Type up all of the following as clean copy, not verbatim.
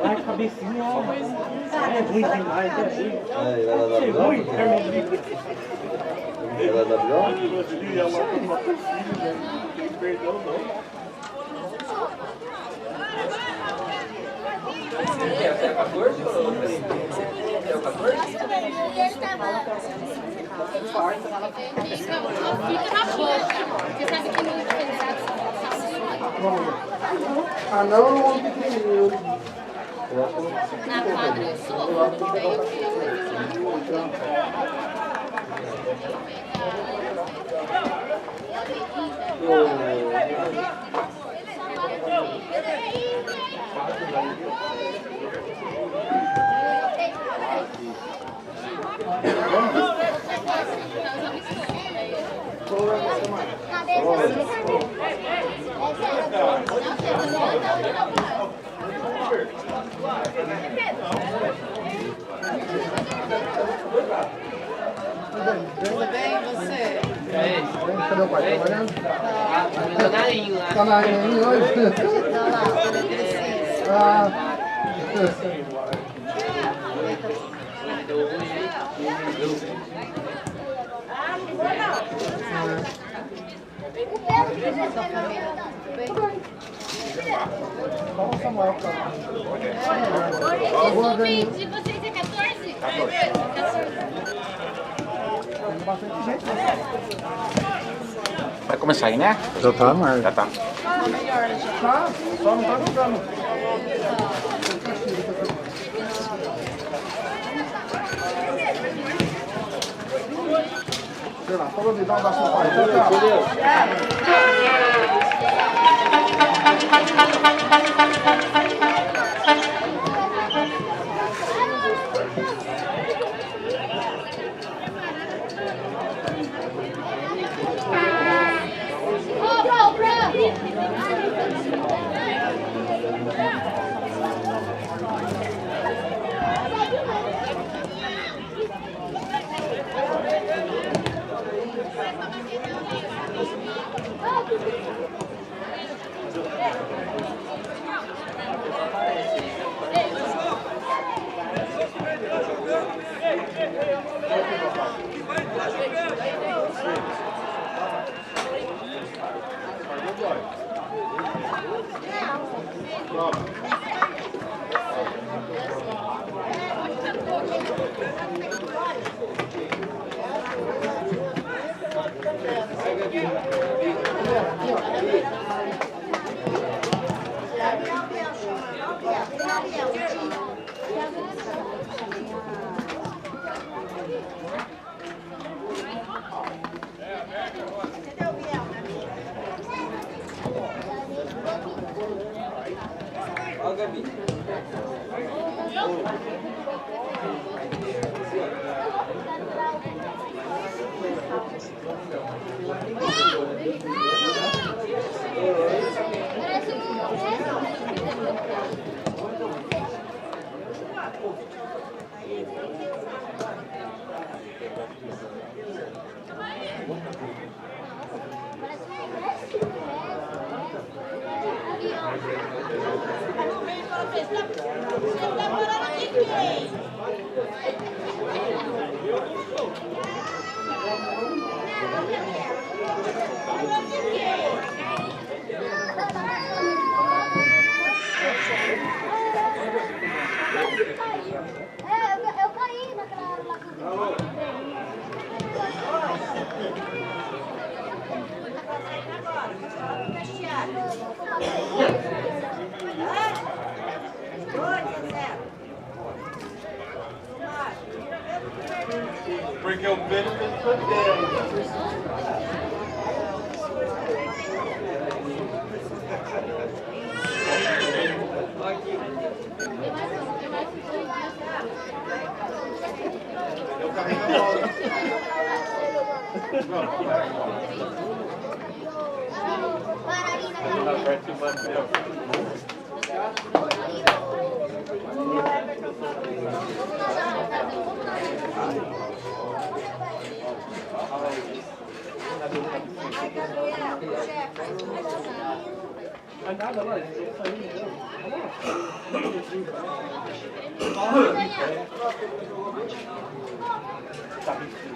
Ai, cabecinha. É ruim demais, é ruim. Vai dar É ruim, Vai dar melhor? Perdão, não. Até 14 ou 13? Até o 14? Fica na boca. Você sabe que não é Ah, não, não é pequenininho. na quadra eu sou, daí eu Tudo bem, você? Cadê o pai? Tá trabalhando? Tá na linha lá. Tá na linha hoje? Tá lá, quando ele precisa. Ah. Vamos Samuel pra lá. O sub de vocês é 14? 14. Tem bastante gente. Vai começar aí, né? Já tá, Marcos. Já tá. Tá, só não tá jogando. Sei lá, só vou me dar um abraço no pai. Ó, Gabi. Eu caí naquela lá. Porque o Pedro fez o dele. Eu carrego a bola. Não, perto do Matheus. faz nada lá, eles estão saindo, entendeu? Tá vestido.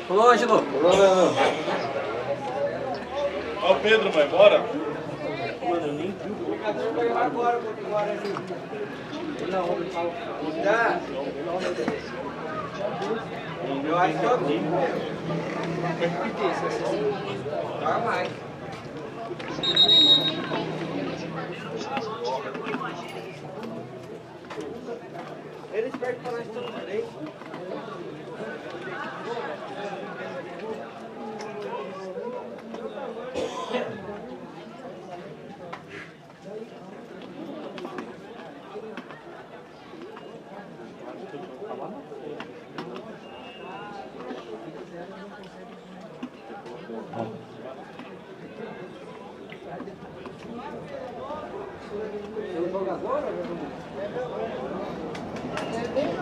Falou, Ângelo. Ó o Pedro, vai embora. Mano, eu nem vi o gol. Agora, Ele na hora ele fala. Já. Ele na hora ele Eu acho que eu tem que pedir, se você vai mais. Eles perdem para nós todos direito.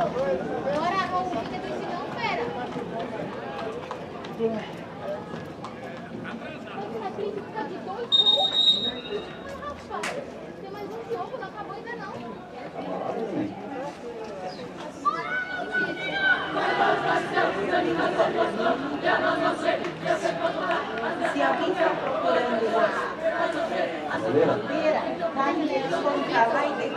Agora a Rosinha disse não, pera. Tem que ficar de 2 jogos. Rapaz, tem mais um jogo, não acabou ainda não. Se alguém está procurando a feira, vai eles vão pra lá e tem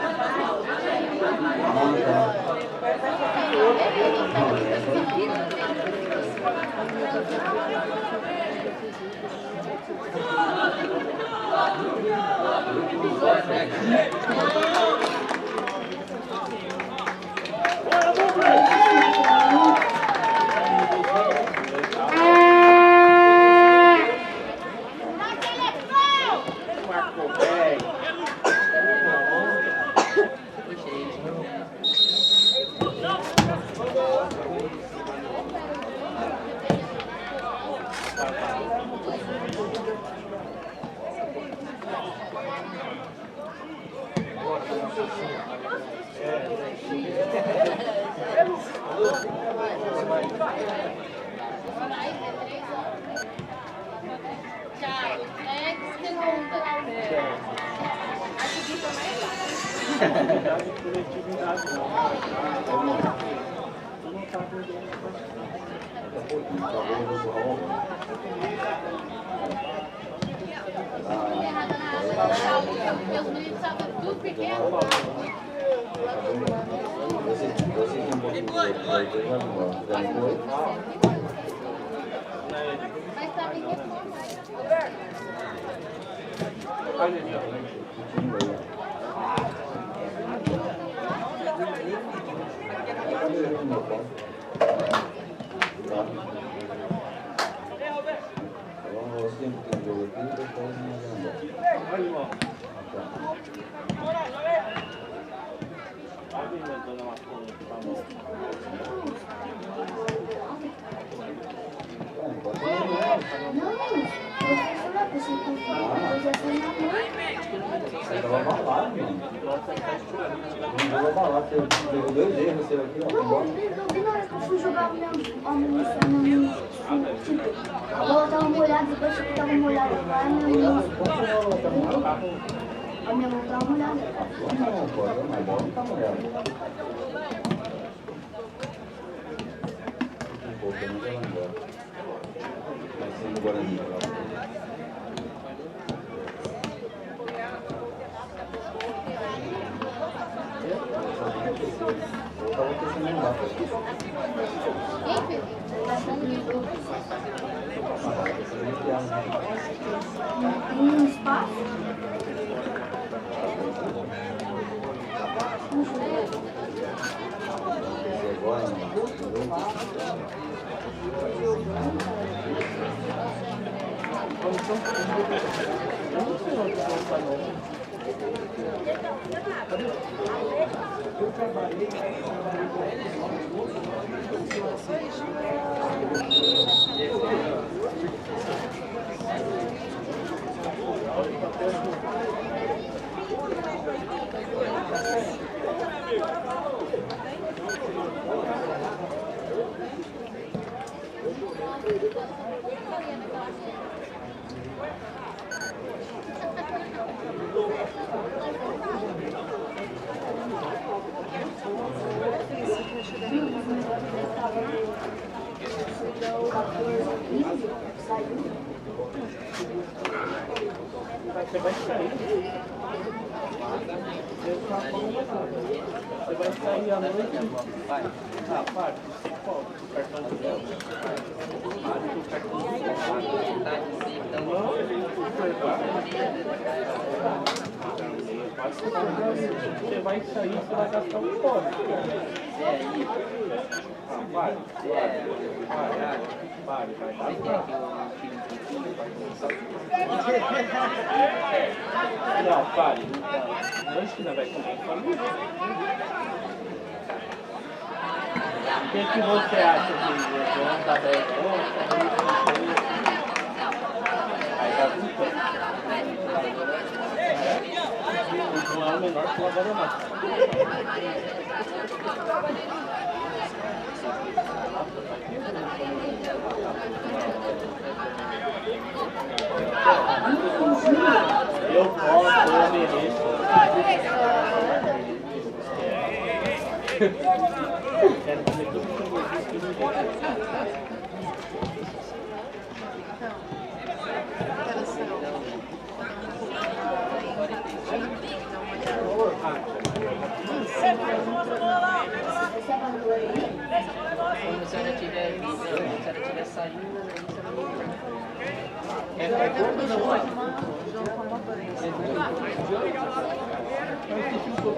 Tchau. Segunda. coletividade não. Tu não tá perdendo Errada na água. Meus meninos estavam tudo pequeno. Mas tá bem reformado. Olha ali, ó. Olha, irmão. Olha inventando uma coisa que tá Eu tava molhado, depois que tava molhado lá, a minha mão tava molhada. Quem fez? Tem um espaço? Você vai sair. Você vai sair à noite. Ah, para. Qual? O cartão do Léo. O cartão do Léo. Você vai sair, você vai gastar um pouco. Vai. Não, pare. Antes que não vai comer família. O que você acha de João da Brega? Aí tá tudo. O João é o menor que o agora é mais. Eu posso, eu mereço. Quero dizer tudo que eu vou dizer que não Quando a senhora tiver saindo,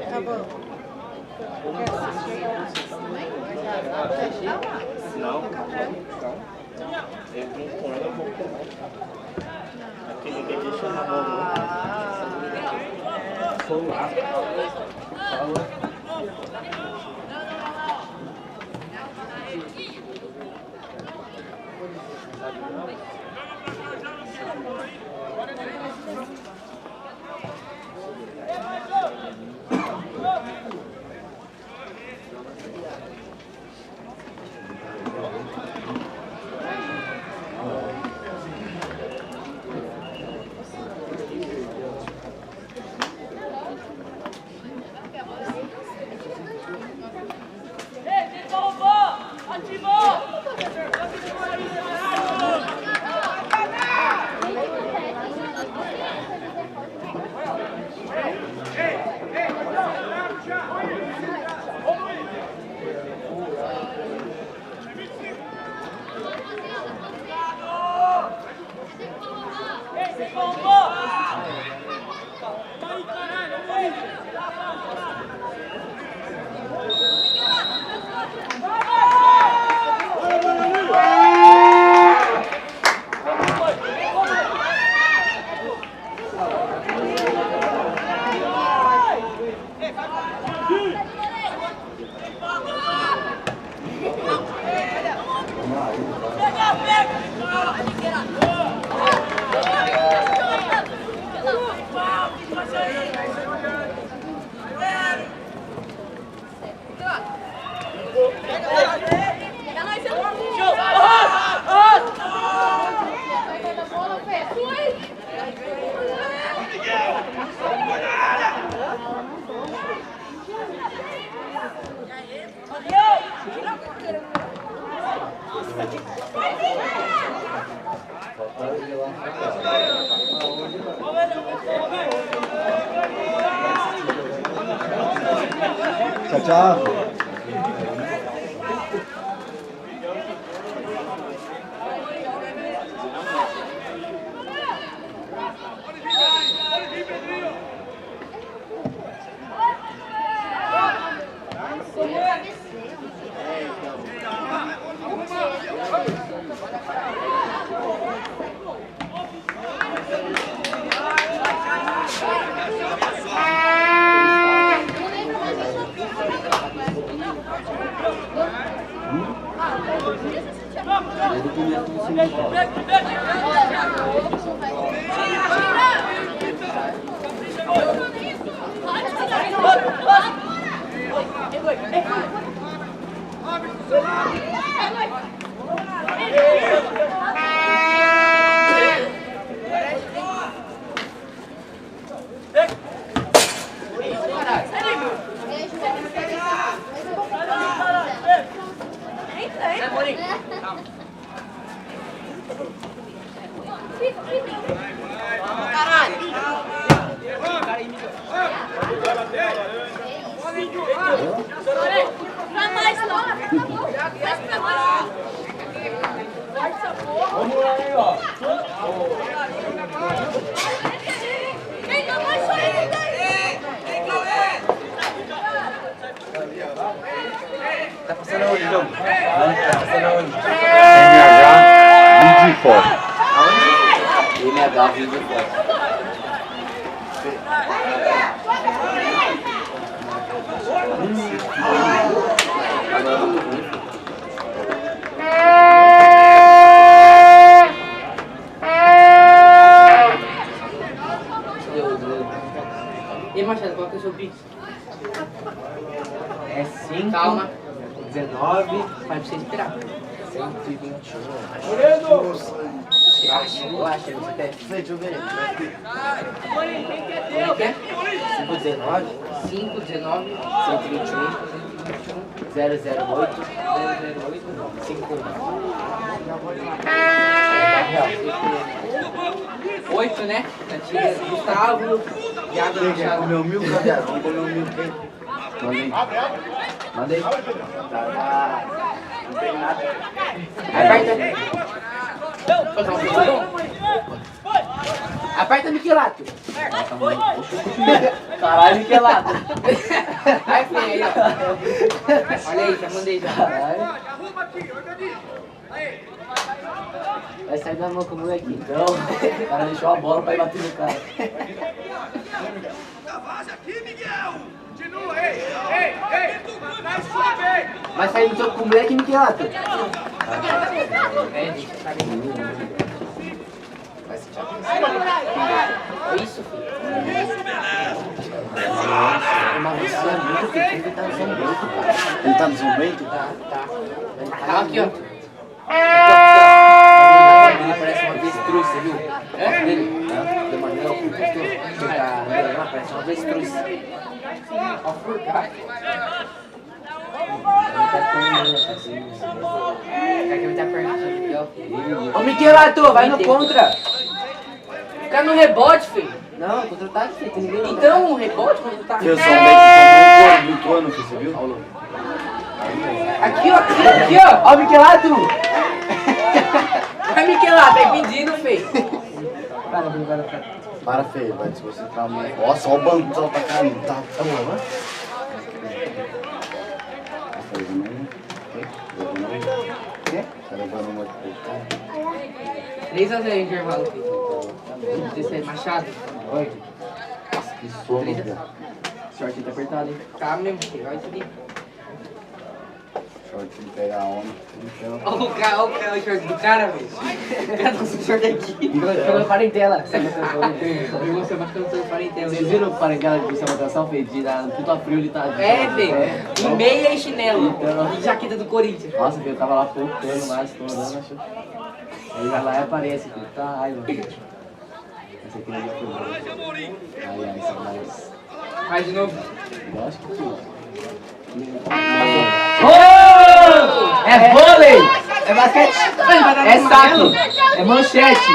Tá bom. Não, eu vim com ela, vou tomar. Aquele que deixa na mão. Sou lá. Fala. Tchau, tchau. Vídeo e foto. MH vídeo foto. E Machado, qual que é o seu pix? É 5, Calma. 19, Vai pra você esperar. 121. Relaxa, você tem. Deixa eu ver. Como é que é? 519, 5, 19, 121, 008, 51. 8, né? Tia Gustavo, Thiago Machado. Comeu 1000, galera? Vamos comer 1000 quem? Mandei. Mandei. Tá. Não tem nada. Aperta. Aperta Miquelato. Caralho, Miquelato. Vai, filho, aí, ó. Olha aí, já mandei já. Vai sair da mão com o moleque. Então, o cara deixou a bola pra ir bater no cara. Vai sair do jogo com o moleque, Miquelato. É, deixa eu saber. Vai se tirar. Isso, filho. Mas você é muito pequeno, ele tá no São Bento, cara. Ele tá no São Bento? Tá. Calma aqui, ó. Ele parece uma avestruz, você viu? É? Dele? Deu uma nela com o pastor. Ele tá lá, parece uma avestruz. Ó, furcar. Quer que eu me dê a perna aqui, ó. Ô, Miquelato, vai no contra. Fica no rebote, filho. Não, contra-ataque, filho. Tem ninguém. Então, um rebote quando tá. Eu sou um meio que tomou um corno, você viu? Aqui, ó. Aqui, ó. Ó, Miquelato. Vai, Miquelato, é pedindo, filho. Para, feio, vai se você tá mais. Ó, só o banco só tá caindo. Tá bom, né? Tá levando uma de 3x0 intervalo, filho. 17, Machado. Oi. que sono, 3 velho. Short tá apertado, hein? Tá mesmo, filho. Vai subir. Short de pegar a onda. Então, Olha o short do cara, velho. O cara tá com o short aqui. Pegou parentela. Eu vou ser bastante sobre parentela. Vocês viram o parentela de observação fedida? No puta frio ele tá. É, velho. E meia e chinelo. Então. E jaqueta do Corinthians. Nossa, eu tava lá focando lá, estourando, achou. Aí vai lá e aparece, filho. Tá raiva. Esse aqui não é foi bom. Ai, são mais. Faz de novo. Lógico que sim. É vôlei! É basquete! É saque! É manchete!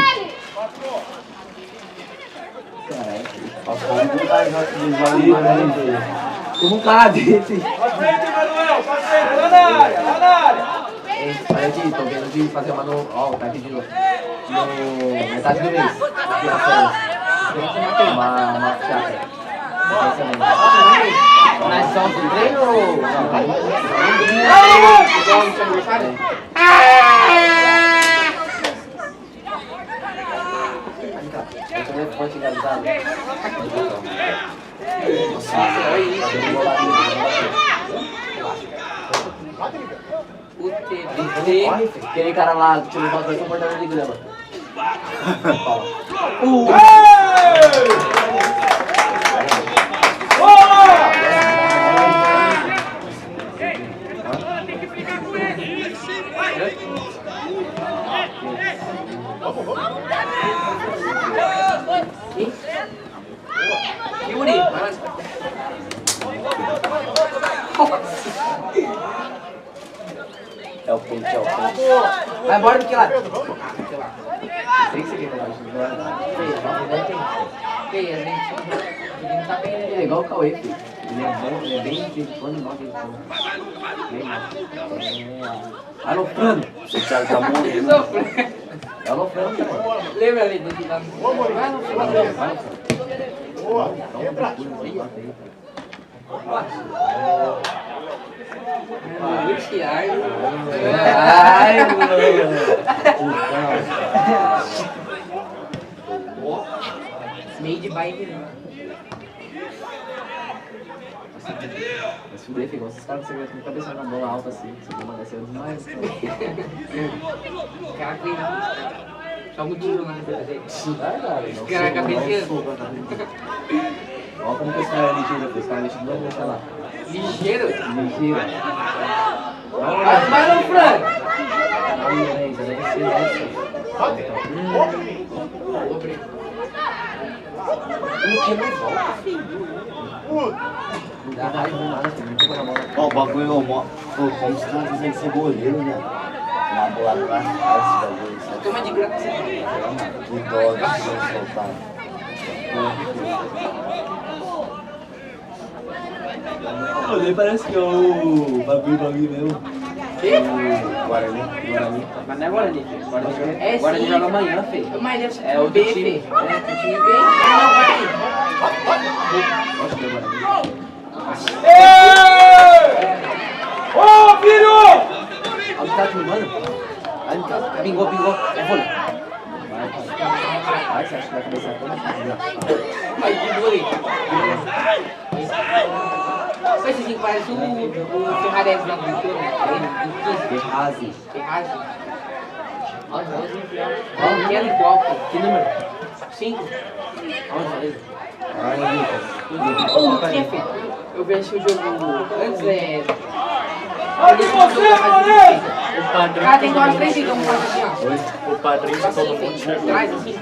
Caralho, passou um vontade de jogar no como um cara desse. Olha aqui, tô vendo de fazer uma no. Ó, tá aqui de novo. No metade do mês. Aqui na férias. Uma chácara. Mas só do treino ou. Igual no seu aniversário? Eu tô vendo forte engasgado. O TBT. Corre, filho. Aquele cara lá que tirou o voto, vai ser um portador de grama. Yuri, É o pente, é o pente. Vai embora do que lá? Tem que seguir, né? Feia, a gente não tá bem, Ele é igual o Cauê, filho. Ele é bom, ele é bem de quando não, ele é bem mal. Aloprando. O Thiago tá morrendo. É aloprando, cara. Lembra ali do que dá no. Vai no Vai, final. vai. Dá uma procura, vai, bota aí. Thiago. Ai, mano. Meio de bike. Mas fudei, filho. Vocês falam que você com a cabeça na bola alta assim. Se eu mandar ser demais. Cara, que só um tiro na cabeça dele. Verdade. Cara, cabeceando. Olha como que esse cara é ligeiro. Esse cara é ligeiro. Não deixa lá. Ligeiro. Ligeiro. Vai no frango. Aí, velho. Já deve ser essa. Não tinha mais volta, filho. Não dá raiva nada, filho. Não tem na bola. Ó, o bagulho, ó, como os caras dizem que ser goleiro, né? Na bola atrás, esse bagulho. Toma de graça. Que dó de soltar. Nem parece que é o bagulho mesmo. Guarani. Mas não é Guarani, filho. É Guarani sim. joga amanhã, filho. Mas deve ser É o outro B, time. filho. É o time B. Ah, não, vai. Acho que é Guarani. Ô, filho! Onde tá filmando? Aí não tá. Pingou. É vôlei. Vai, você acha que vai começar toda? Vai, segura aí. Esse assim parece o Ferrarese lá do Vitor. Ferrazi. Ferrari. Olha, que é igual, pô. Que número? 5. Onde é ele? Ai, Lucas. Ô, Luquinha, filho. Eu vi esse jogo antes, Olha você, mané! Cara, tem 2, 3 e vamos fazer assim, ó. O padrinho de todo Assim, mundo filho. Traz assim.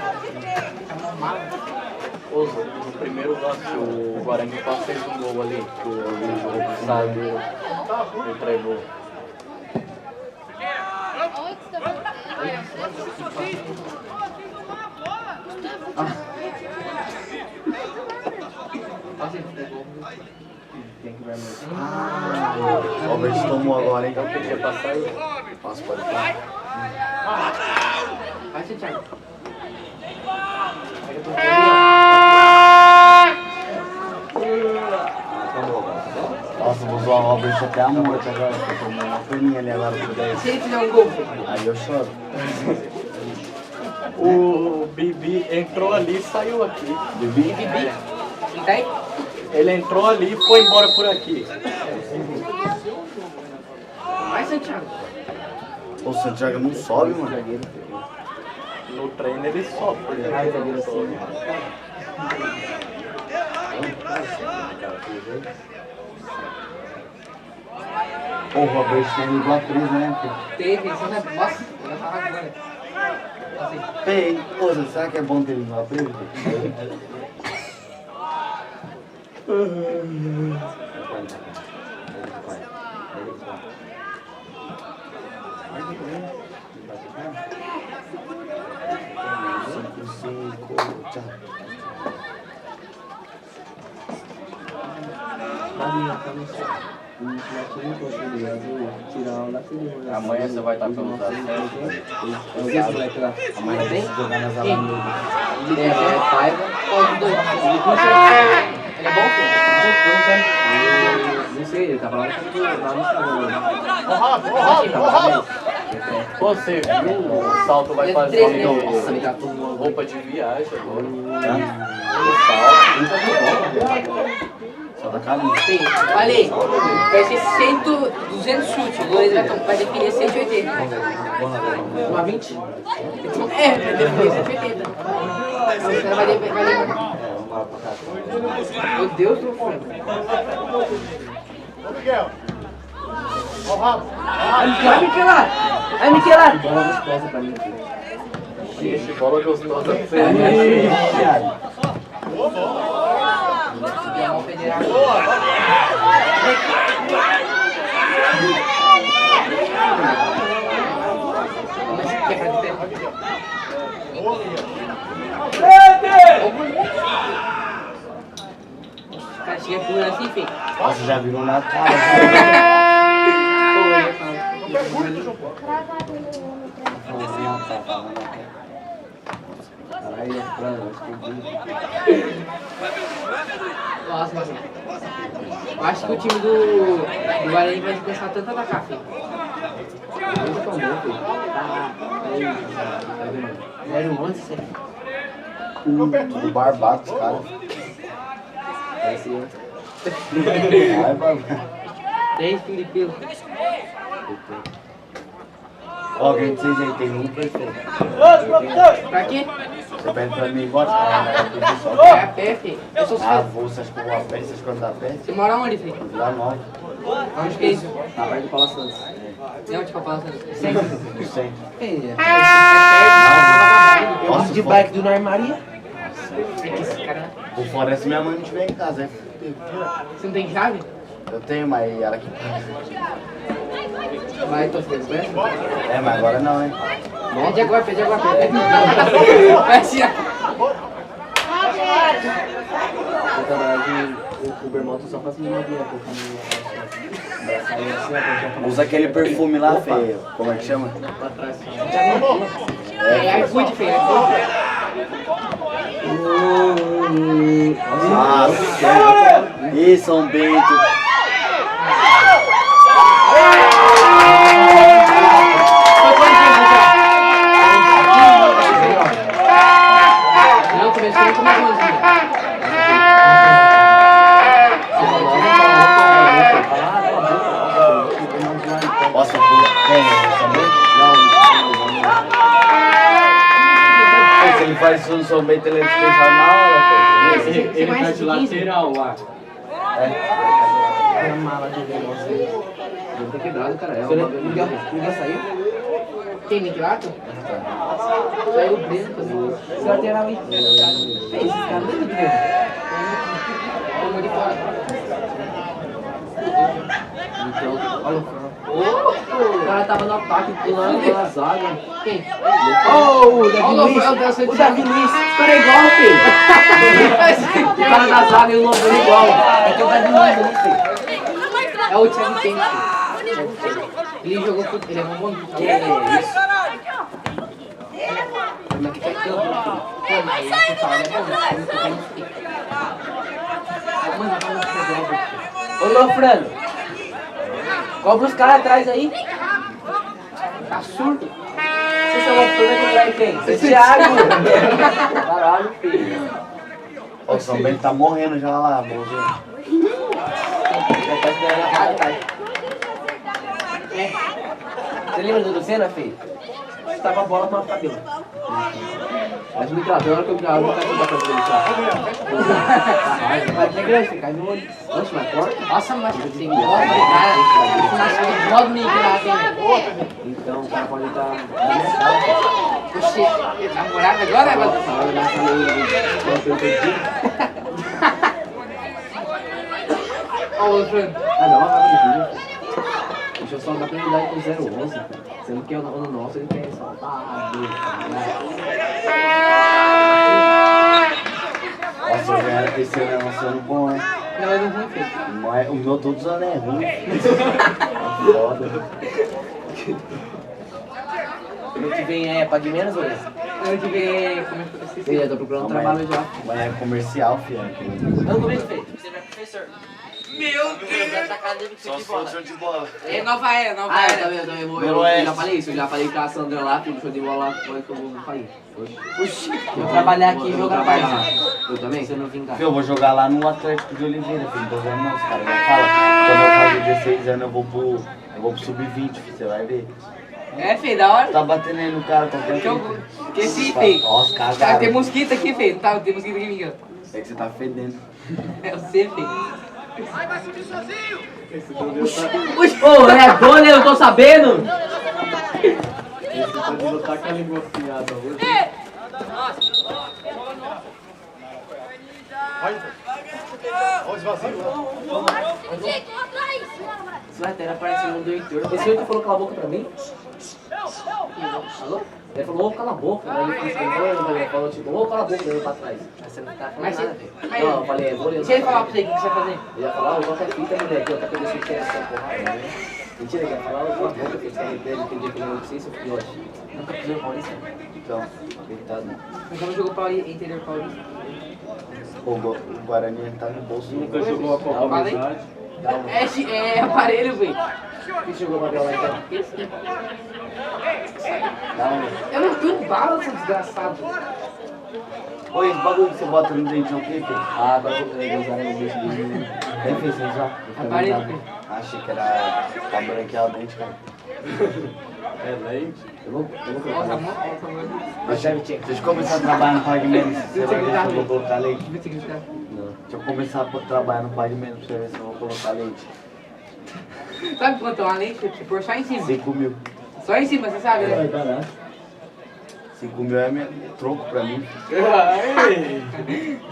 no primeiro lance, o Guarani quase fez um gol ali, que o jogou pro estádio, entregou. Onde você tá Tem que ver mesmo. Ó, o Verde tomou agora, hein? Podia passar aí. Passa, pode falar. Vai ser Thiago. Nossa, vou zoar o Robert até a morte agora, porque eu tomei uma perninha ali agora por 10. Se ele fizer um gol, filho. Aí eu choro. O Bibi entrou ali e saiu aqui. Bibi? Bibi. E tá aí? Ele entrou ali e foi embora por aqui. Vai, Santiago. O Santiago não sobe, mano. No treino ele sofre. Ai, tá vendo assim. Pô, o Robert tem igual a 3, né, filho? Teve, você não é... Nossa, eu já tava agora. Assim. Tem. Pô, será que é bom ter ele igual a 3, filho? Amanhã você vai estar pelos acessos. Esse moleque lá. Amanhã tem? Jogar nas alas do... Tem até Paiva. Ele é bom, filho? Não sei, ele tava lá no Instagram. Você viu o Salto vai fazer Nossa, ele tá todo roupa de viagem agora. Só da carinha. Sim, falei. Vai ser 200 chutes. Agora ele vai definir 180. Uma 20? É, vai definir 180. Então o cara vai levar. Meu Deus do céu. Ô, Miguel. Ó o rabo. Vai, Miquelar! Vai, Miquelar! Bola gostosa pra mim aqui. Esse bola gostosa. Campeão federal. O cara chega pulando assim, filho. Nossa, já virou na cara. Cravado no Caralho, Fran, acho que tem Nossa, mano. Eu acho que o time do Guarani vai começar tanto a atacar, filho. Eles tão bom, filho. Tá 0-11, Tudo barbado, os caras. parece eu. Ai, barbado. 3 Filipinos. Ó, quem de vocês aí tem um perfeito. Pra quê? Você pede pra mim embora? É a pé, filho. Eu sou Ah, suspeito. vou, você acha que eu vou a pé? Você acha que eu ando a pé? Você mora onde, filho? Lá 9. Onde que é isso? Tá perto do Palácio Santos. É onde que eu falo? Sempre. Não sei. Nossa, de bike do Nar Maria. É que esse cara... Vou fora se minha mãe não estiver em casa, é fudido. Você não tem chave? Eu tenho, mas ela que paga. Vai, então você conhece? É, mas agora não, né? Pede agora, pede agora. Vai assim, ó. Na verdade, o Bermoto só faz minha vida, porque Usa aquele perfume lá, feio. Como é que chama? pra trás. É iFood, filho. Nossa, ih, São Bento. Não, começou com uma coisinha. Nossa, São Bento? Se ele faz isso no São Bento, ele é dispensado na hora, feio. Você conhece de 15? lateral lá. É. É uma mala de negócio. Não tá quebrado, cara. É uma Miguel saiu? Quem, Niquilato? Saiu o Breno, fazer Esse lateral aí. Esses caras nem de ver. Tomou de fora. Então, olha o Fran. O cara tava no ataque, pulando pela zaga. Quem? Oh, o Davi Luiz! O Davi Luiz! Esse cara é igual, filho! O cara da zaga e o Lobão é igual. É que é o Davi Luiz ali, filho. É o Thiago Kemp, filho. Ele jogou futebol, ele é um bom Que é isso? Mas que é campo, filho? Pô, mas ele futsal, ele é bom, né? Ele toca no futebol. Mano, vai no futebol, filho. Ô, Lofrano! Cobra os caras atrás aí. Tá surdo? Vocês são Lofrano que vai quem? Você é Thiago! Caralho, filho. O São Bento tá morrendo já lá, bonzinho. Já tá esperando a cara, cara. Você lembra do Lucena, filho? Tava a bola com a cabelo. Mas o microfone, na hora que eu gravo, não tá com o botão pra ele. Vai ter grande, fica cai no olho. Oxe, mas corta. Nossa, mas tem bola, cara. Logo me grava, hein? Então, o cara pode estar... Puxa, namorada agora, mano? Essa hora nessa lei, Ó, o Fran. ah, dá uma rapidinho. Deixa eu só dar prioridade pro 011, sendo que no nosso ele quer saltar. Nossa, eu ganhar esse ano é um ano bom, né? Não, eu não vou ver. O meu todos os anos é ruim. Foda. Ano que vem é pague menos, ou isso? Ano que vem, como é que eu esqueci? Sim, eu tô procurando um trabalho já. Mas é comercial, filho. Ano que vem, feio. Você é professor. Só se for show de bola. É Nova Era, Nova Ah, Era. eu também vou. Eu já falei isso, eu já falei com a Sandra lá, que o show de bola lá, foi que eu vou fazer. Oxi, eu trabalhar aqui e jogar parte. Eu também? Se eu não vingar. Filho, eu vou jogar lá no Atlético de Oliveira, filho. Tô vendo não, os caras já falam. Quando eu fazer 16 anos, eu vou pro sub-20, filho. Você vai ver. É, filho, da hora. Tá batendo aí no cara qualquer Jogo. Que esse, filho. Ó, os Tá, caras. tem mosquito aqui, filho. Não tá, tem mosquito aqui, Miguel. É que você tá fedendo. É você, filho. Ô, é bom, né? Eu tô sabendo! Esse lateral parece um do Heitor. Esse Heitor falou cala a boca pra mim? Alô? Ele falou, ô, cala a boca. Aí ele falou tipo, ô, cala a boca, eu pra trás. Aí você não tá falando Mas nada, se- velho. mas- Não, eu falei, vou ler. Se ele falar pra você, o que você vai fazer? Ele ia falar, ô, qualquer fita, moleque, eu tô com esse interesse, porra. Mentira, quer falar alguma coisa, fez carreteiro, aquele dia que eu não sei se eu fui, eu acho. Nunca pisou em Paulista. Então, Coitado. Nunca não jogou interior paulista. o Guarani tá no bolso. Nunca jogou a Copa Falei? Amizade. É aparelho, velho. Quem jogou papel lá então? Eu não tenho bala, seu desgraçado. Oi, esse bagulho que você bota no dente é o quê, filho? Ah, agora eu vou usar no dente dele. É, filho, você já? Aparelho, filho. Achei que era pra branquear o dente, cara. É lente. Eu vou Nossa, colocar. mó alta, mano. Mas chave tinha. Deixa eu começar a trabalhar no Pague Menos, você vai ver se eu vou colocar leite. Deixa eu gritar. Não. Deixa eu começar a trabalhar no Pague Menos pra você ver se eu vou colocar leite. Sabe quanto é uma lente? Você pôr só em cima. 5 mil. Só em cima, você sabe, né? barato. 5 mil é troco pra mim.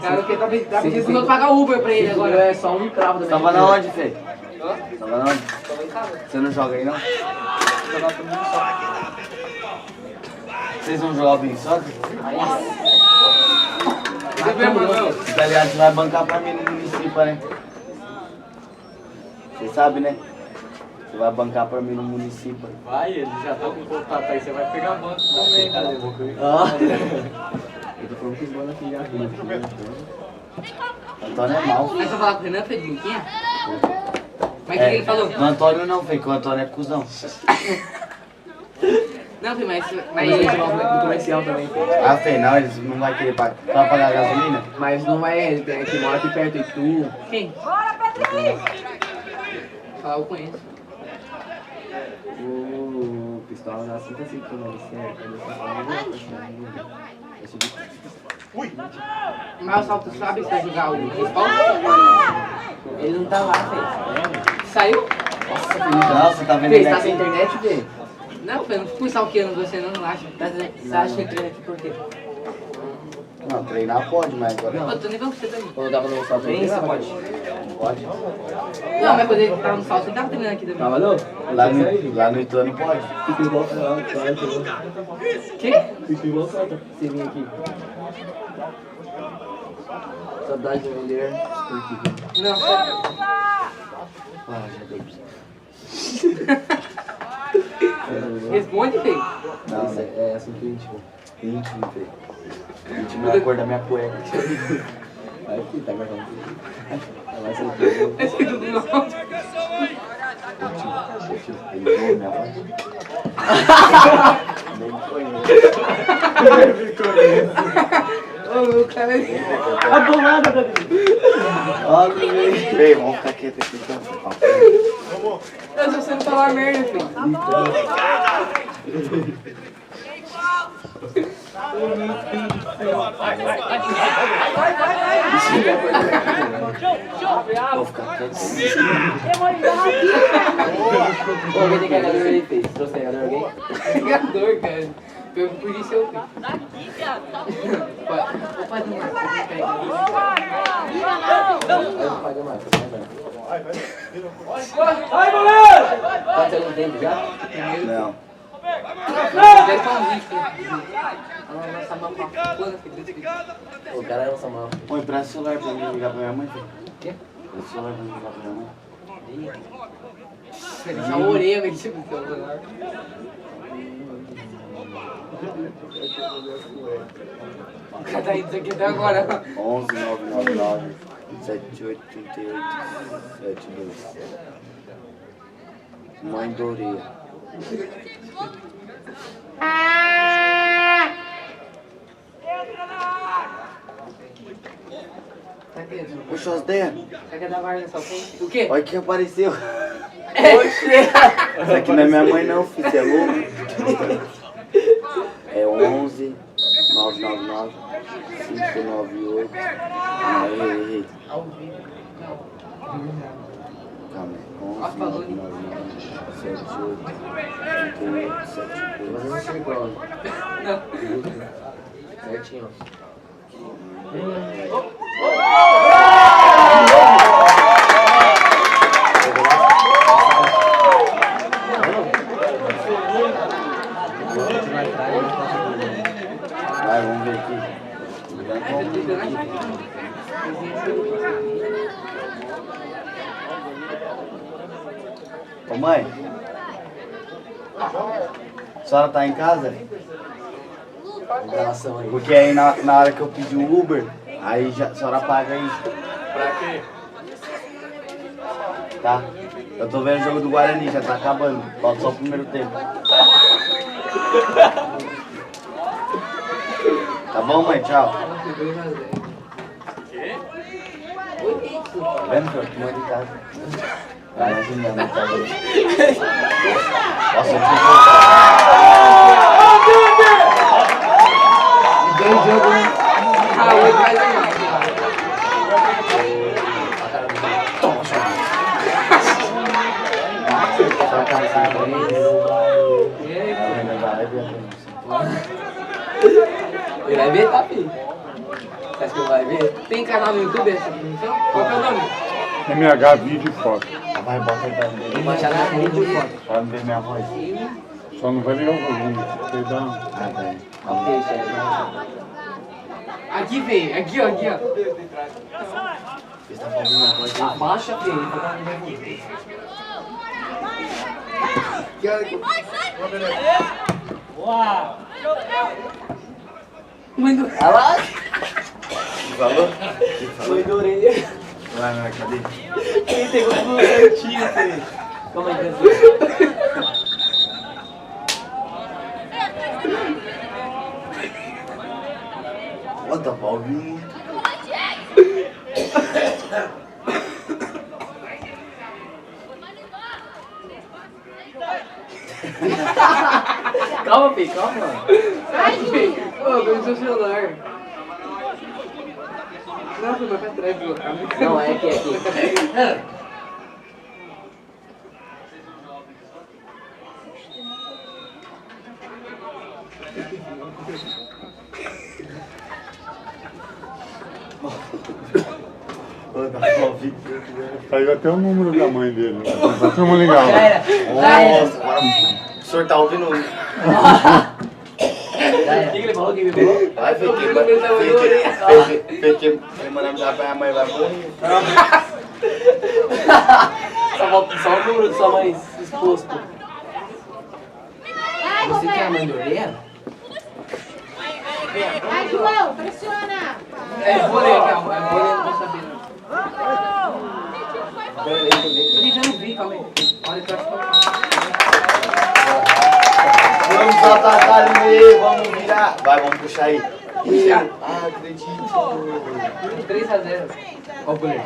Cara, porque tá pedindo os outros pagar Uber pra ele agora. É só um cravo da Você tava na onde, Fê? Tava na onde? Tô em casa. Você não joga aí, não? Jogar pro mundo só. Vocês vão jogar bem só? Você vê, mano? Tá ligado? Você vai bancar pra mim no município, né? Você sabe, né? Você vai bancar pra mim no município. Vai, ele já tá com contato aí, você vai pegar banco também, cara. Ah. Eu tô falando que os bolas aqui já viram. Antônio é mal. Mas você vai falar com o Renan, Fê, de Luquinha? Mas o que ele falou? No Antônio não, Fê, que o Antônio é cuzão. Não, Fê, mas Mas ele do comercial também. Ah, Fê, não, eles não vão querer pagar a gasolina? Mas não é ele, tem que mora aqui perto e tu. quem? Falar, eu conheço. O pistola dá 5 assim pro nome certo. Mas o Salto sabe se vai jogar o respawn? Ele não tá lá, Fê. Saiu? Nossa, tá vendo Fê, ele tá aqui? sem internet, Fê? Não, Fê, eu não fui stalkeando você não acha. Você acha que entrou aqui por quê? Não, treinar pode, mas agora Eu tô nem vendo você também. Quando eu tava no salto, Bem, você pode. não pode. Não, mas quando ele tava no salto, ele tava treinando aqui também. Tava não? Lá no Ituano pode. Fica igual pra Que? Fica igual pra você vir aqui. Saudade de mulher. Não. Ah, já deu pra você. Responde, Fê. Não, É assunto íntimo. íntimo, Fê. Íntimo é a cor da minha cueca. Vai aqui, tá gravando. Vai ser É escrito do nome. Ele viu minha voz? Nem conheço. Ô, o cara é... a bolada, Davi. Olha, Fê, vamos ficar quieto aqui, então. Eu só sei falar merda, Fê. Vou ficar quieto. Ô, alguém tem carregador aí, Fê? Você trouxe carregador alguém? Carregador, cara. Eu podia ser o Fê. Opa, não mais. Não paga mais, tá mais. Vai, goleiro! Tá tendo tempo já? Não. Deve só um vídeo. Nossa, mão com a plana, filho. O cara é um Samuel. Ô, empresta o celular pra mim ligar pra minha mãe, Fê. Quê? Empresta o celular pra mim ligar pra minha mãe. Vai deixar a orelha, velho, tipo, do celular. O cara tá indo aqui até agora. 11 999 78 38 72. Mãe Doreia. Tá aqui, Puxa as ideias. tá quer dar guarda só tem? O quê? Olha quem apareceu. Essa aqui não é minha mãe não, filho, você é louco? É 11 999 598. Aí, errei. Ao vivo. Não. Calma aí. 11 Nossa, falou, hein? 999 78 38 Mas eu não sei igual. Não. Certinho. Vai, vamos ver aqui. Ô mãe, A senhora tá em casa? Revelação aí. Porque aí na hora que eu pedi o Uber, aí já, a senhora paga aí. Pra quê? Tá? Eu tô vendo o jogo do Guarani, já tá acabando. Falta só o primeiro tempo. Tá bom, mãe? Tchau. Tá vendo que eu tô de casa? Vai, imagina, minha mãe tá vendo. Nossa, eu fui Deu um jogo, né? Ah, o outro vai ganhar. Ele vai ver, tá, filho? Você acha que ele vai ver? Tem canal no YouTube essa transmissão? Qual que é o nome? MH Vídeo e Foto. Vai, bota aí pra mim. Vou baixar na rede de foto. Pra não ver minha voz. Só não vai ligar o volume. Perdão. Ah, tá aí. Ok, chefe. Aqui, velho. Aqui, ó. Aqui, ó. Você tá fazendo minha voz? Abaixa, velho. Muito. Olha lá. Falou? Muito orelha. Vai, vai, cadê? Quem tem como certinho, filho? Calma aí, cantinho. What the fuck? Calma, filho, calma. Ai, filho. Ô, pega o seu celular. Não, foi mais pra trás, pô. Não, é aqui, é aqui. Saiu até o número da mãe dele. Vamos ligar. Já era. Nossa, agora o senhor tá ouvindo? O que ele falou? O que ele falou? Vai, Feque, mandando já pra minha mãe, vai morrer. Só o número de sua mãe exposto. Você quer a mãe do orelha? Vai, João, pressiona. É vôlei, calma. É vôlei, não vou saber, não. Tô tentando vir, calma aí. Olha que eu acho que Vamos atacar ali, vamos virar. Vai, vamos puxar aí. Puxar. Ah, acredito. 3-0. Ó o goleiro.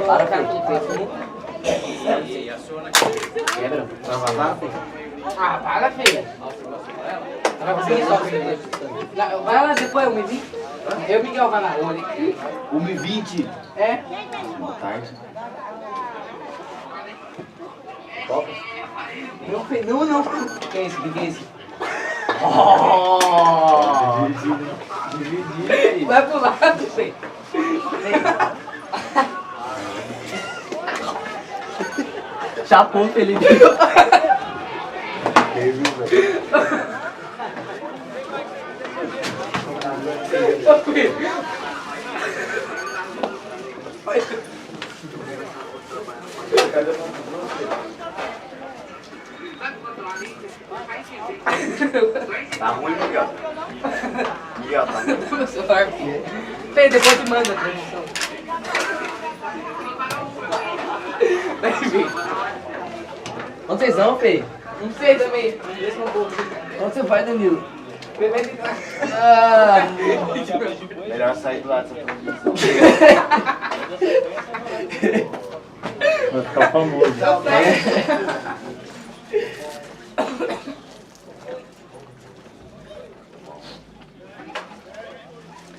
Para, quebra. Vai vazar? Ah, para, filha. Vai conseguir só, filha. Vai lá depois, eu me vi. Eu, Miguel, vai lá. 1h20. É? Boa tarde. Não, não. Quem é esse? Quem é esse? Vai pro lado, filho. Chapou, Felipe. Tá ruim, Miguel. Miguel, tá ruim. Meu celular, filho. Fê, depois te manda a transmissão. Vai vir. Onde vocês vão, Fê? Não sei também. Onde você vai, Danilo? Fê vai ficar. Ah, Melhor sair do lado dessa transmissão. Vai ficar famoso.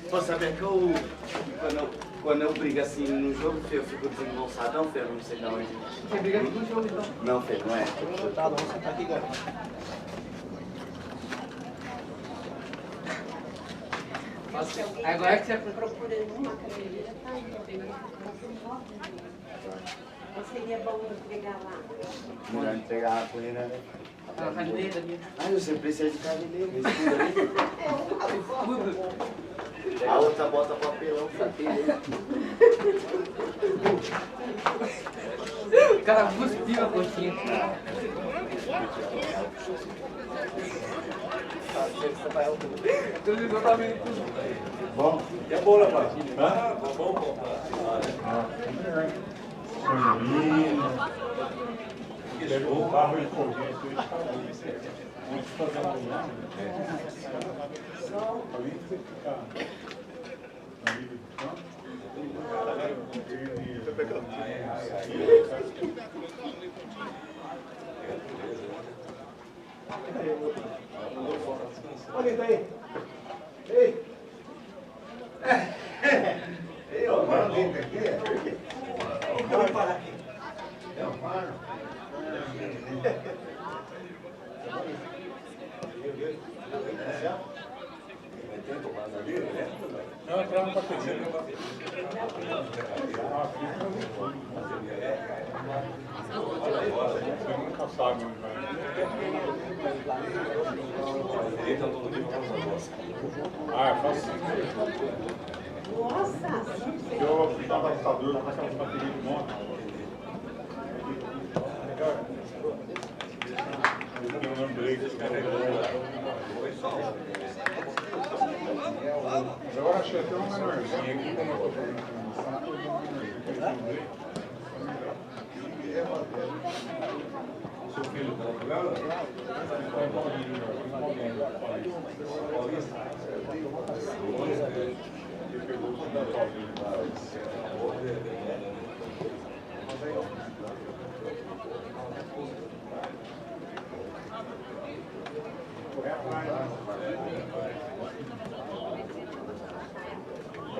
Pô, sabia que quando eu brigo assim no jogo, Fê, eu fico desengonçadão, Fê, eu não sei de onde. Você briga com o jogo, então. Não, Fê, não é. Tá bom, você tá aqui, cara. Agora que você Procurando uma cadeira, tá? Seria bom eu pegar lá. Melhor não pegar a poeira, né? a cadeira ali. Ah, você precisa de cabeleiro, escudo ali. A outra bota papelão. cara cuspiu a coxinha. Tudo exatamente. Bom? É boa, rapaz. Hã? Bom. Levou o carro e olha daí. Ei! Ei, ó, mano, vem aqui. Vamos parar aqui. É o mano. Não, entrava no pacotinho. Você nunca sabe onde vai. Ah, é fácil. Nossa! Eu fui dar um adaptador com aquelas baterias de moto. Eu não lembrei disso. Agora achei até uma menorzinha aqui, como eu estou fazendo transmissão. Seu filho está jogando? Ele pegou o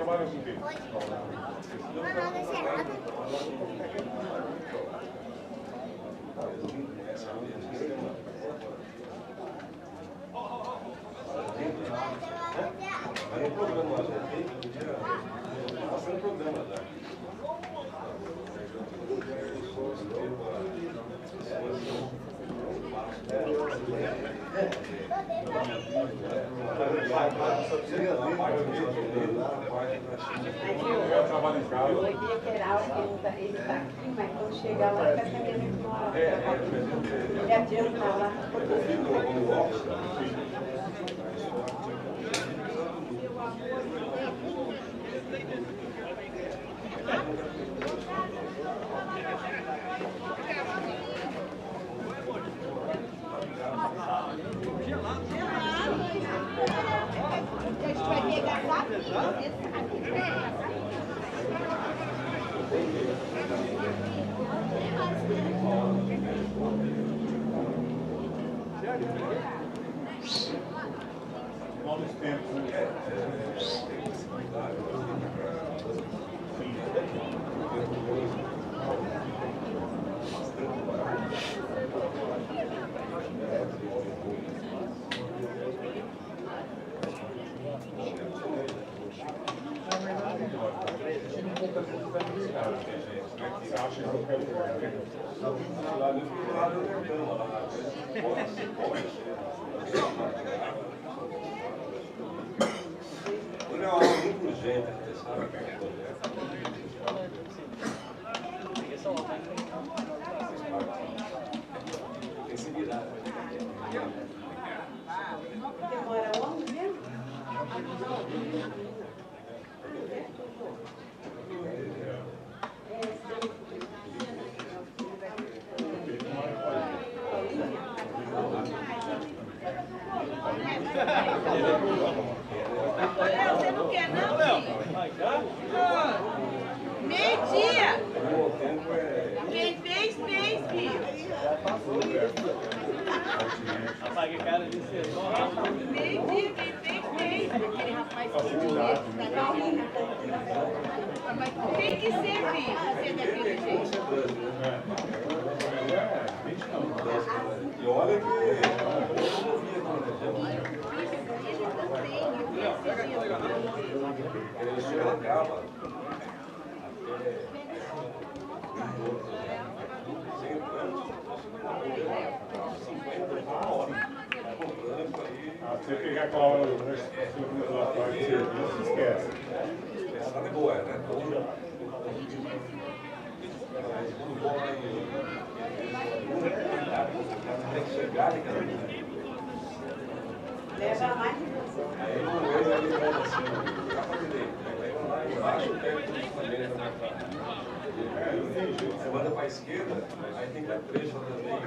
trabalho com o quê? Eu trabalho em casa. Eu ia esperar ele tá aqui, mas quando chegar lá, vai saber mesmo uma hora. Ele adianta lá. Novos tempos, né? Você acha que eu quero Ele é uma aula muito urgente, sabe? Tem que se virar. Demora onde mesmo? Você não quer não, filho? Meio-dia! Quem fez, filho. Apague a cara de ser só. Meio-dia, quem fez. Aquele rapaz tem que ser, filho. Você daquele jeito. E olha que ele chega lá cá, mano. Você pegar aquela hora do lá fora de serviço, esquece. Essa é boa, né? Quando volta tem que chegar naquela linha. Leva mais de você. Aí não é ali vai assim, dá pra direita. Aí vai lá embaixo, pega tudo também na você manda pra esquerda, aí tem que dar trecho também.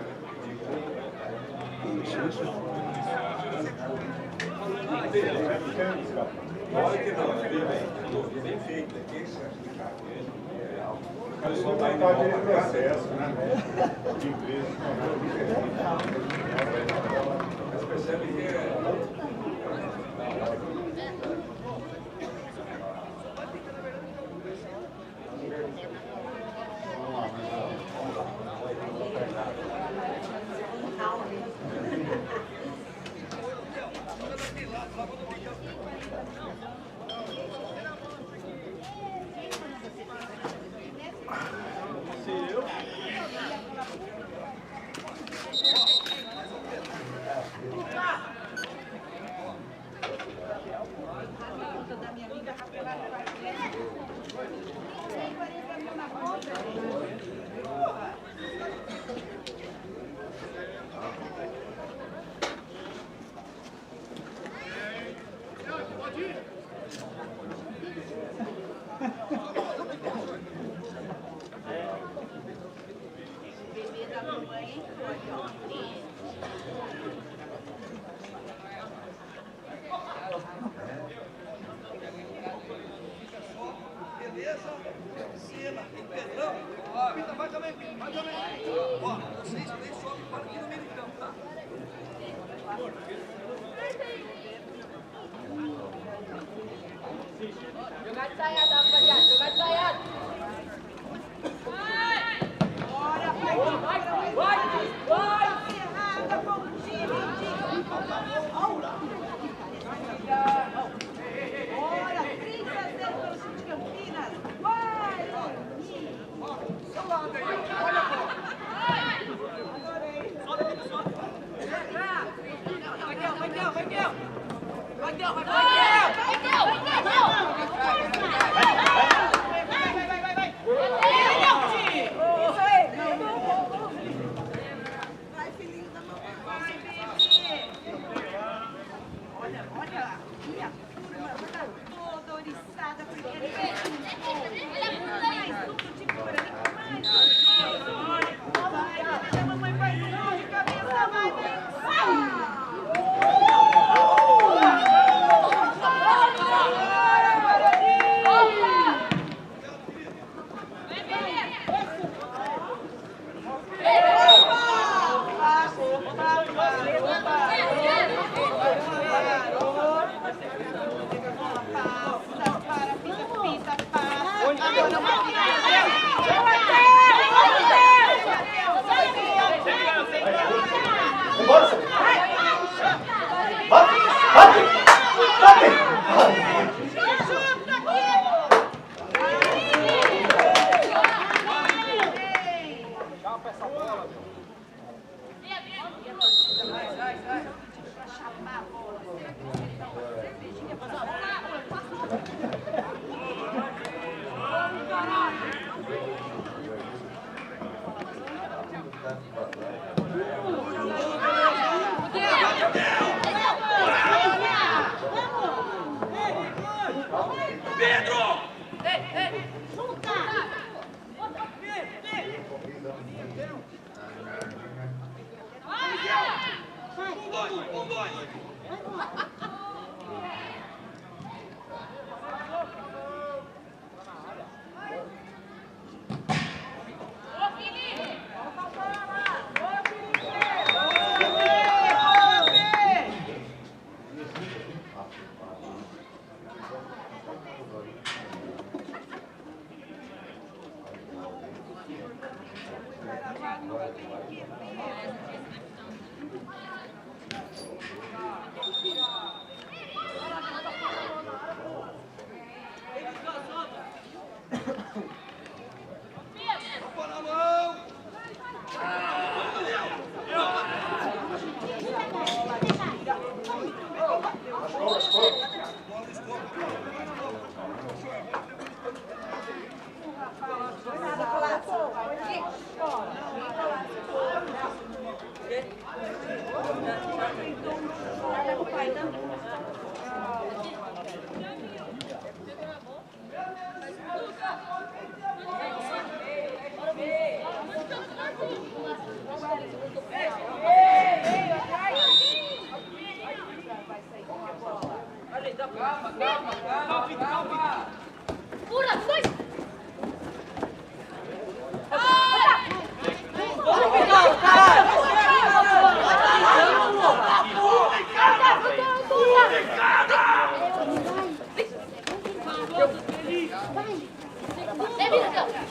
Olha que não, bem feito. Aqui você acha que o pessoal está indo para acesso, né? De empresa. Mas percebe que é. Jogar de saiada, rapaziada. Jogar de saiada.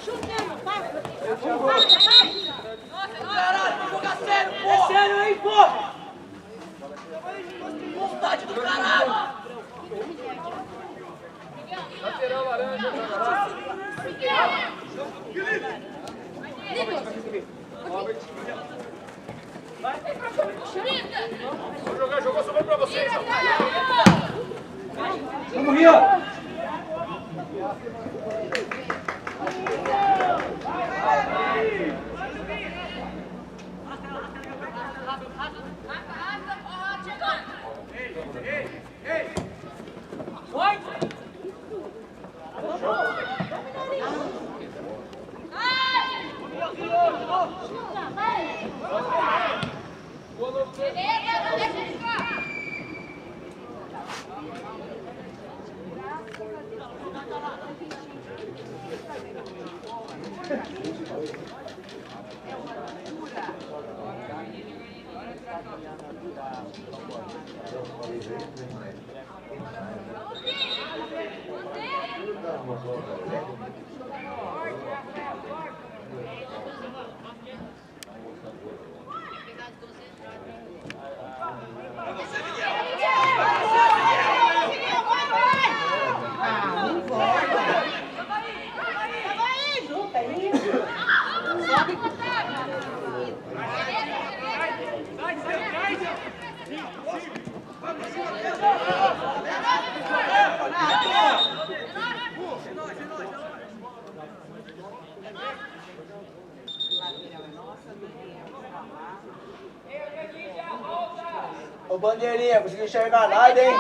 Chutando, passa. Caralho, vamos jogar sério, pô! É sério aí, pô! Vontade do caralho! Lateral laranja, vou jogar, jogou, sobrou pra vocês. Vamos, Rio! Ô bandeirinha, consegui enxergar nada, hein?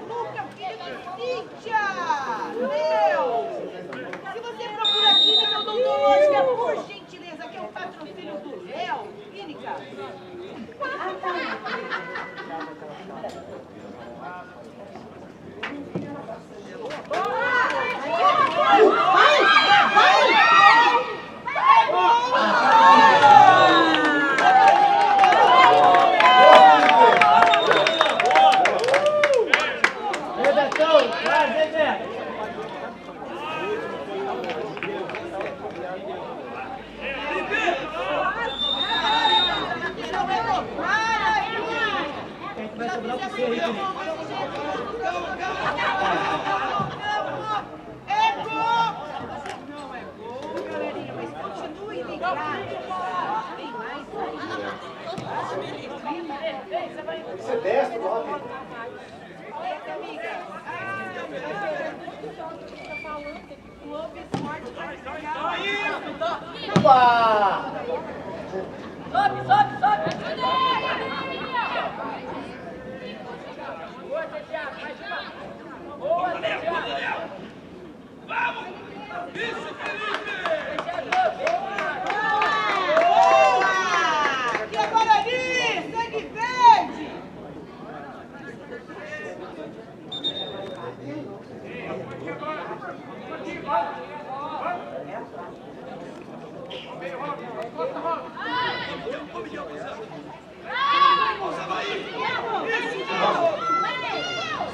Luca, filho da Cíntia! Meu! Se você procura química odontológica, por gentileza, que é o patrocínio do Léo, clínica. Você desce, logo. E a Guarani, sangue verde!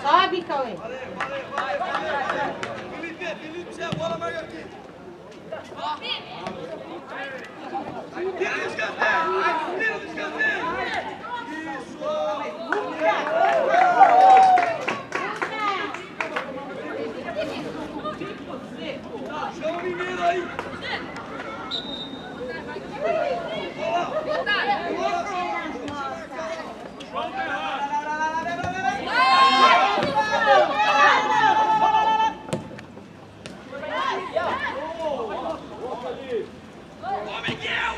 Sobe, Cauê. Felipe, você é a bola, marca aqui. Tira do escanteio! Tira do escanteio! Isso! Chama o menino aí! Ô, Miguel!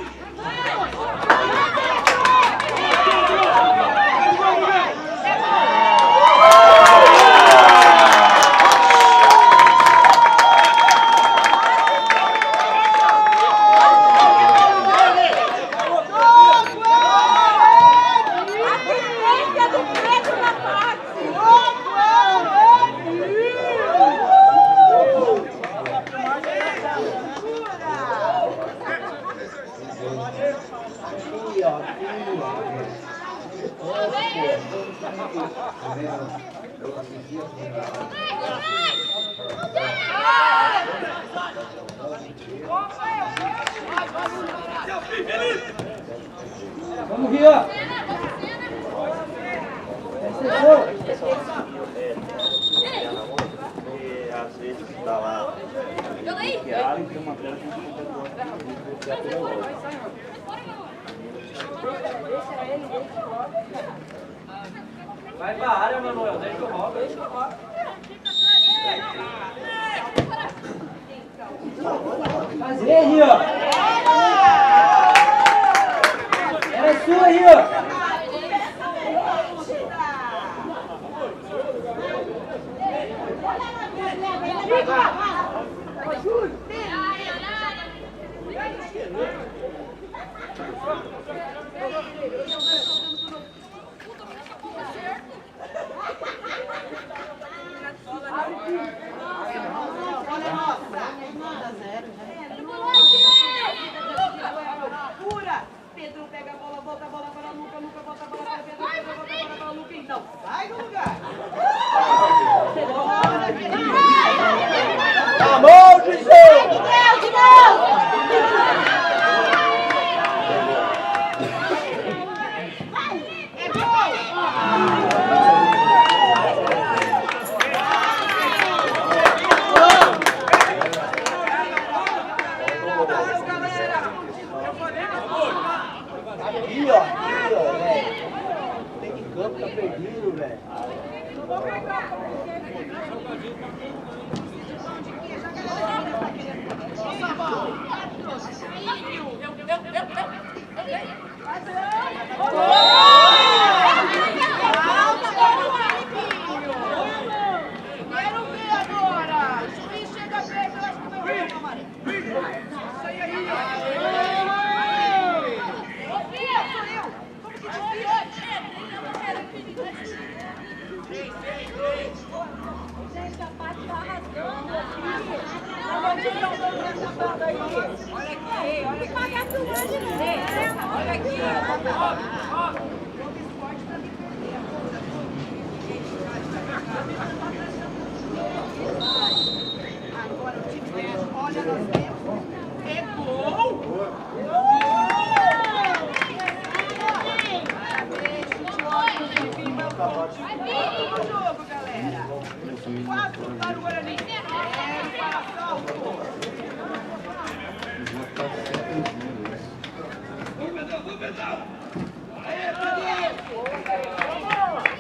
Vamos, Ria! E às vezes dá lá. Bloqueado e tem uma tela que Vai pra área, Manuel. Deixa eu rolar. Fazer, Rio! Era sua, Rio! Pura! Pedro pega a bola, volta a bola para Luca, Luca volta a bola para Pedro, Pedro volta a bola para Luca, então sai do lugar! Bora, Pedro! Amor de Deus! É gol! Aqui, ó, velho. Tem que campo, tá perdido, velho. Quero ver agora! O juiz chega perto, eu acho que não vai tomar. Isso aí, aí! Sofia, sou eu! Como que Gente, a parte tá arrasando Olha aqui, olha aqui! Pagar filmagem, não. Olha aqui! Agora o time dele, olha, nós temos. É gol! Último jogo, galera. 4 para o Guarani. 0 para Salto.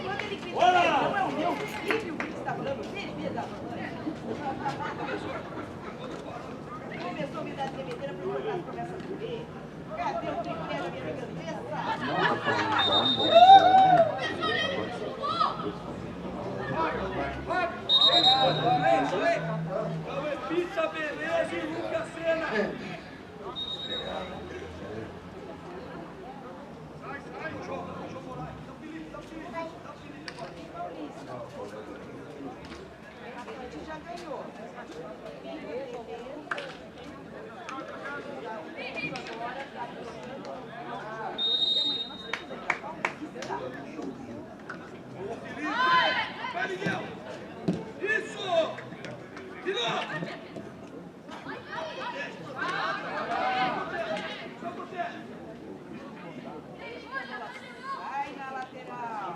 Quando ele critica, não é o meu filho que está falando, filho da mãe. Começou a me dar tremedeira para eu começa a comer. Cadê o tripé da minha Pizza, beleza e Lucas Sena. A gente já ganhou. Vai, Miguel. Isso. Virou. Vai na lateral.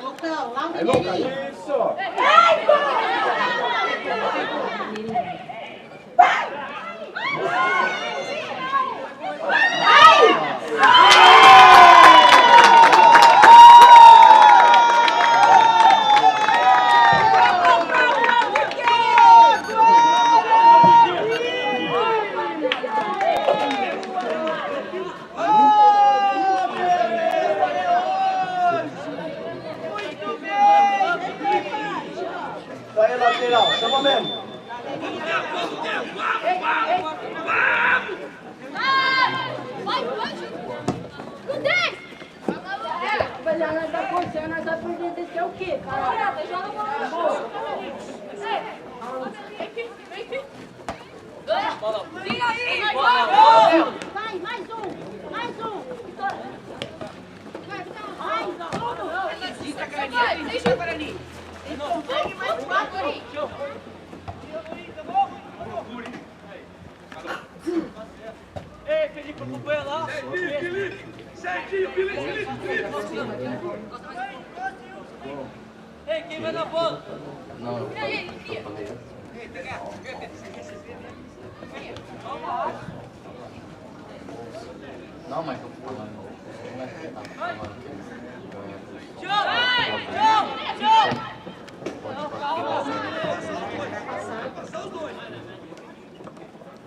Lucão, lá no Aí, Lucas, isso! Isso aí, lateral, chama mesmo. Rapaziada, nós tá coçando, nós tá perdendo esse é o quê, cara? Vai, mais um! Mais um! Deixa, Guarani. Tem mais 4 aí. Ei, Felipe, acompanha lá. Felipe! Certinho, Felipe! Ei, quem vai na bola? Não, eu falei antes. Não, mas eu tô falando. Não é que tá falando.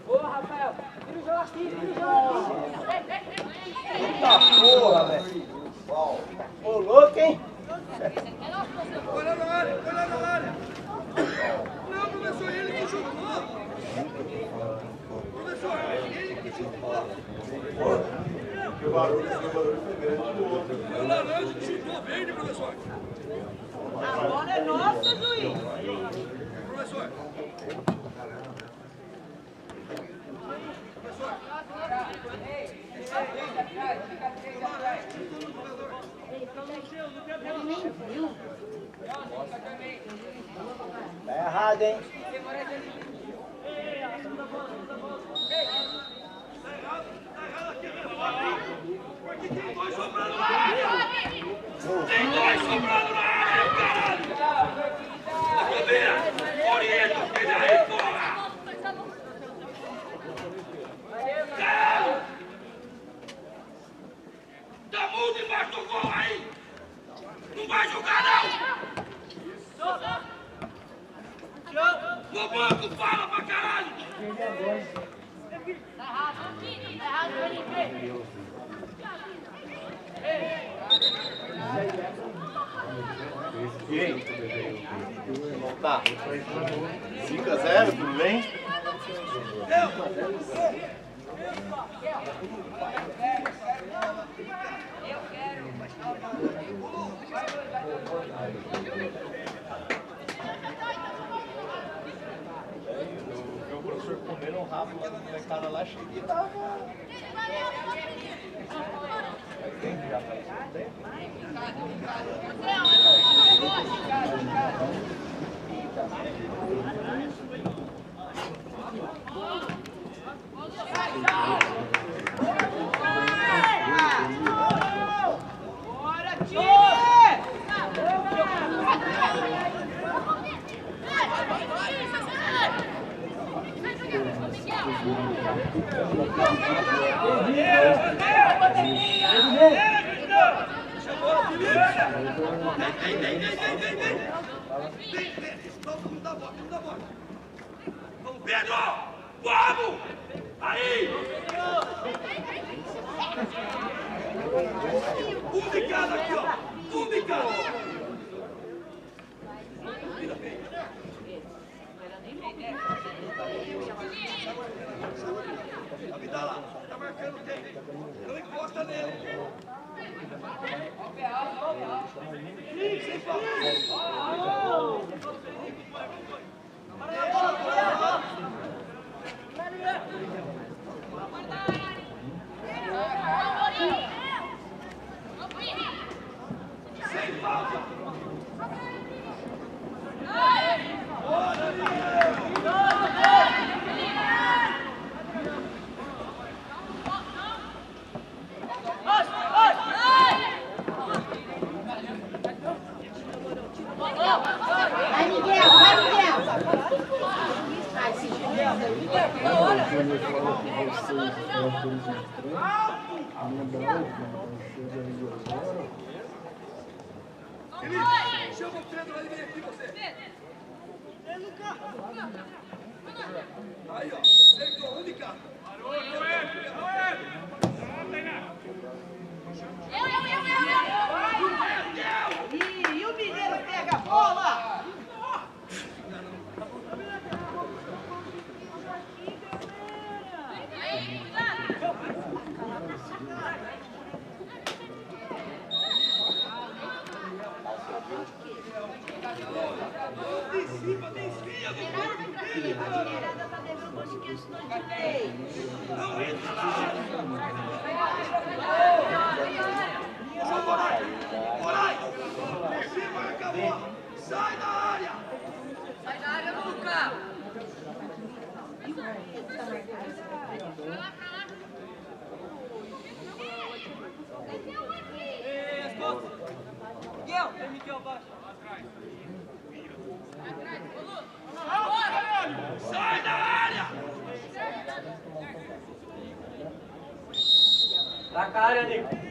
Boa, Rafael. Vira o jogo aqui, vira o jogo aqui. Eita porra, velho! Ô, louco, hein? Olha na área, olha na área. Não, professor, ele que chutou. Professor, ele que chutou. Que barulho foi grande do outro. O laranja que chutou verde, professor. A bola é nossa, juiz. Professor. Ele nem viu. Tá errado, hein? Porque tem dois sobrando na área. Tem dois sobrando na área, caralho. Bandeira, orienta, esteja aí, porra. Caralho. Tá mudo embaixo do gol aí. Não vai jogar, não. No banco, fala pra caralho. Tá errado, Felipe! E aí? Como tá? 5-0, tudo bem? O professor comeram um rabo lá na molecada lá, cheguei e tava. Tem que já faz Bora, time! Vamos, Pedro! Vamos! Aí! Um de cada aqui, ó! Um de cada! Abdala, tá marcando quem? Não encosta nele! Sem falta! Sem falta! Felipe, chama o Pedro aí, vem aqui você. Aí, ó. Acertou, única. Parou, não é. E o Mineiro pega a bola. A Mineirada tá devendo umas questões de lei. Não entra lá. Moraes, receba, acabou. Sai da área. Sai da área, Luca! Miguel, tem Miguel abaixo. Sai da área! Tá com a área, Nico.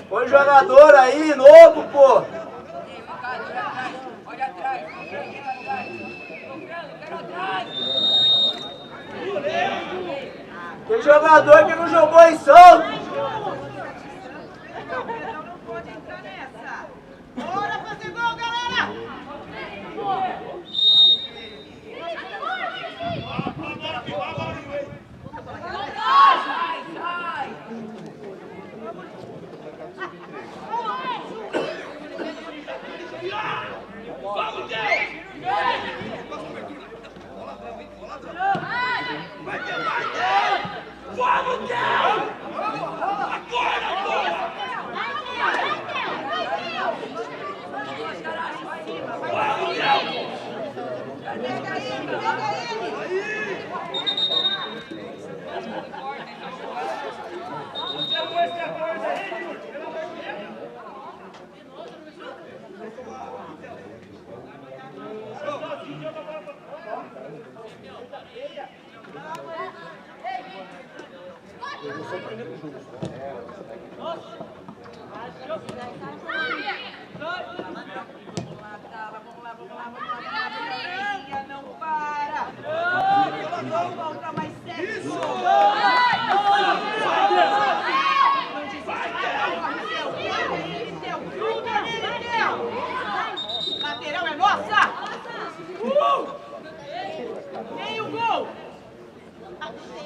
Põe jogador aí, novo, pô! Olha atrás! Tem jogador que não jogou em Santos! Então não pode entrar nessa. Bora fazer gol, galera! Vamos, Deus! Vai, Deus! Vamos, Deus! Acorda, porra! Vamos, Deus! Pega ele, pega ele! Não para! Falta mais 7 Lateral é nossa! Tem o gol!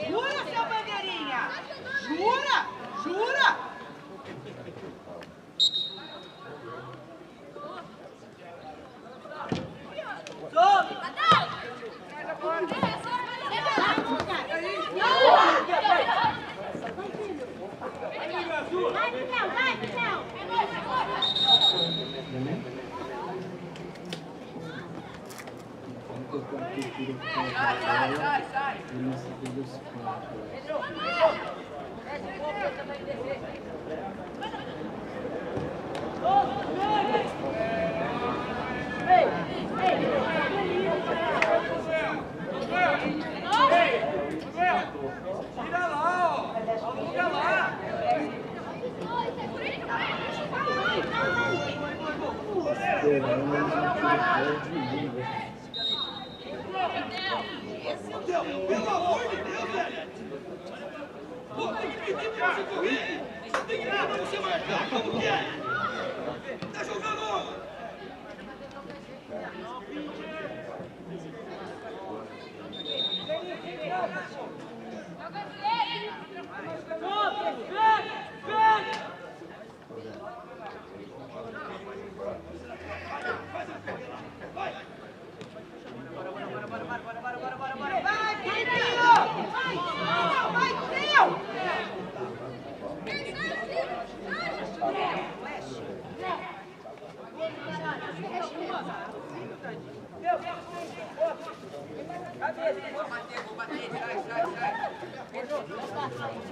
Jura, seu bandeirinha! Jura? Jura? Tira lá, ó! Aluga lá! Deus, pelo amor de Deus, velho! Pô, tem que pedir pra você correr! Tem que dar pra você marcar! Como que é? Tá jogando! Joga bater, vou bater, sai, sai, sai.